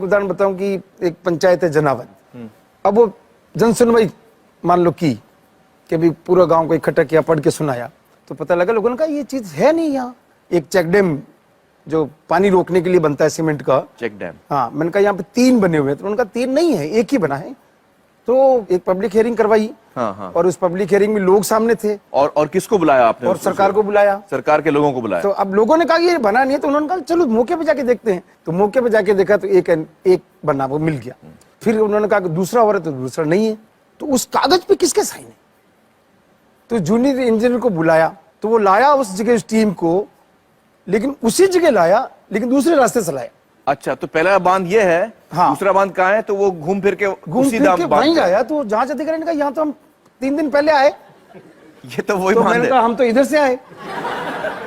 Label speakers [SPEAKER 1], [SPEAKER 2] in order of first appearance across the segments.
[SPEAKER 1] उदाहरण बताऊं कि एक पंचायत है जनावन, अब वो जनसुनवाई मान लो की कि भी पूरा गांव को इकट्ठा किया, पढ़ के सुनाया, तो पता लगा लोगों ने कहा ये चीज है नहीं यहाँ। एक चेक डैम जो पानी रोकने के लिए बनता है सीमेंट का
[SPEAKER 2] चेक डैम,
[SPEAKER 1] हाँ, मैंने कहा यहाँ पे 3 बने हुए हैं, तो उन्होंने कहा 3 नहीं है, एक ही बना है। तो एक पब्लिक हियरिंग करवाई।
[SPEAKER 2] हाँ।
[SPEAKER 1] और उस पब्लिक हियरिंग में लोग सामने थे
[SPEAKER 2] और किसको बुलाया आपने?
[SPEAKER 1] और सरकार को बुलाया,
[SPEAKER 2] सरकार के लोगों को बुलाया।
[SPEAKER 1] तो अब लोगों ने कहा ये बना नहीं है, तो उन्होंने कहा चलो मौके पे जाके देखते हैं। तो मौके पे जाके देखा तो एक बना, वो मिल गया। फिर उन्होंने कहा कि दूसरा हो रहा है, तो दूसरा नहीं है। तो उस कागज पे किसके साइन है? तो जूनियर इंजीनियर को बुलाया, तो वो लाया उस जगह उस टीम को, लेकिन उसी जगह लाया, लेकिन दूसरे रास्ते से लाया।
[SPEAKER 2] अच्छा, तो पहला बांध ये है,
[SPEAKER 1] हाँ।
[SPEAKER 2] दूसरा बांध कहाँ है? तो वो घूम फिर के
[SPEAKER 1] वहीं आया। तो जांच अधिकारी ने कहा यहाँ तो हम 3 दिन पहले आए,
[SPEAKER 2] ये तो वही
[SPEAKER 1] तो
[SPEAKER 2] बांध
[SPEAKER 1] मैंने
[SPEAKER 2] है।
[SPEAKER 1] कहा हम तो इधर से आए।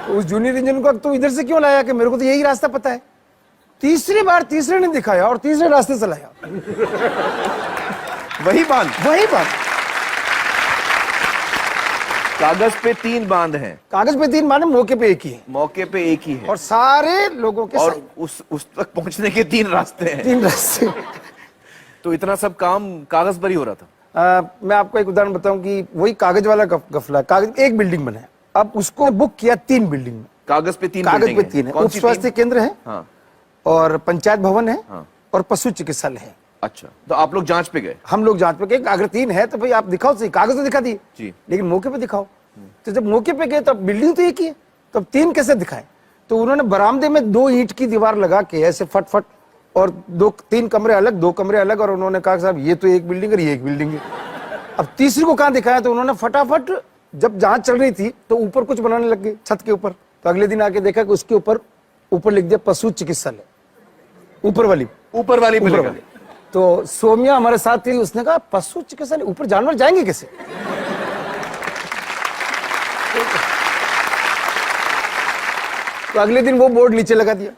[SPEAKER 1] तो उस जूनियर इंजीनियर को तो इधर से क्यों लाया कि मेरे को तो यही रास्ता पता है। तीसरी बार तीसरे ने दिखाया और तीसरे रास्ते से लाया।
[SPEAKER 2] वही बांध,
[SPEAKER 1] वही बात।
[SPEAKER 2] कागज पे 3 बांध हैं,
[SPEAKER 1] कागज पे 3 बांध, मौके पे एक ही है।
[SPEAKER 2] मौके पे एक ही है,
[SPEAKER 1] और सारे लोगों के
[SPEAKER 2] और
[SPEAKER 1] साइन।
[SPEAKER 2] उस तक पहुंचने के 3 रास्ते हैं।
[SPEAKER 1] 3 रास्ते।
[SPEAKER 2] तो इतना सब काम कागज पर ही हो रहा था।
[SPEAKER 1] मैं आपको एक उदाहरण बताऊं कि वही कागज वाला गफला। कागज एक बिल्डिंग बना है, अब उसको बुक किया 3 बिल्डिंग में।
[SPEAKER 2] कागज पे 3
[SPEAKER 1] कागज पे 3 है। उप स्वास्थ्य केंद्र है,
[SPEAKER 2] हाँ।
[SPEAKER 1] और पंचायत भवन है,
[SPEAKER 2] हाँ।
[SPEAKER 1] और पशु चिकित्सालय है।
[SPEAKER 2] अच्छा, तो आप लोग जांच पे गए?
[SPEAKER 1] हम लोग जांच पे गए। अगर 3 है तो भाई आप दिखाओ सही, कागज तो दिखा दिए
[SPEAKER 2] जी,
[SPEAKER 1] लेकिन मौके पे दिखाओ। तो जब मौके पे गए तब बिल्डिंग तो एक ही है, तब 3 कैसे दिखाए? तो उन्होंने बरामदे में 2 ईंट की दीवार लगा के ऐसे फट फट, और 3 कमरे अलग, 2 कमरे अलग, और उन्होंने कहा साहब ये तो एक बिल्डिंग है, ये एक बिल्डिंग है। अब तीसरी को कहां दिखाया? तो उन्होंने फटाफट, जब जांच चल रही थी तो ऊपर कुछ बनाने लग गए छत के ऊपर। तो अगले दिन आके देखा कि उसके ऊपर लिख दिया पशु चिकित्सालय, ऊपर वाली बिल्डिंग। तो सोमिया हमारे साथ थी, उसने कहा पशु चिकित्सालय, ऊपर जानवर जाएंगे कैसे? तो अगले दिन वो बोर्ड नीचे लगा दिया।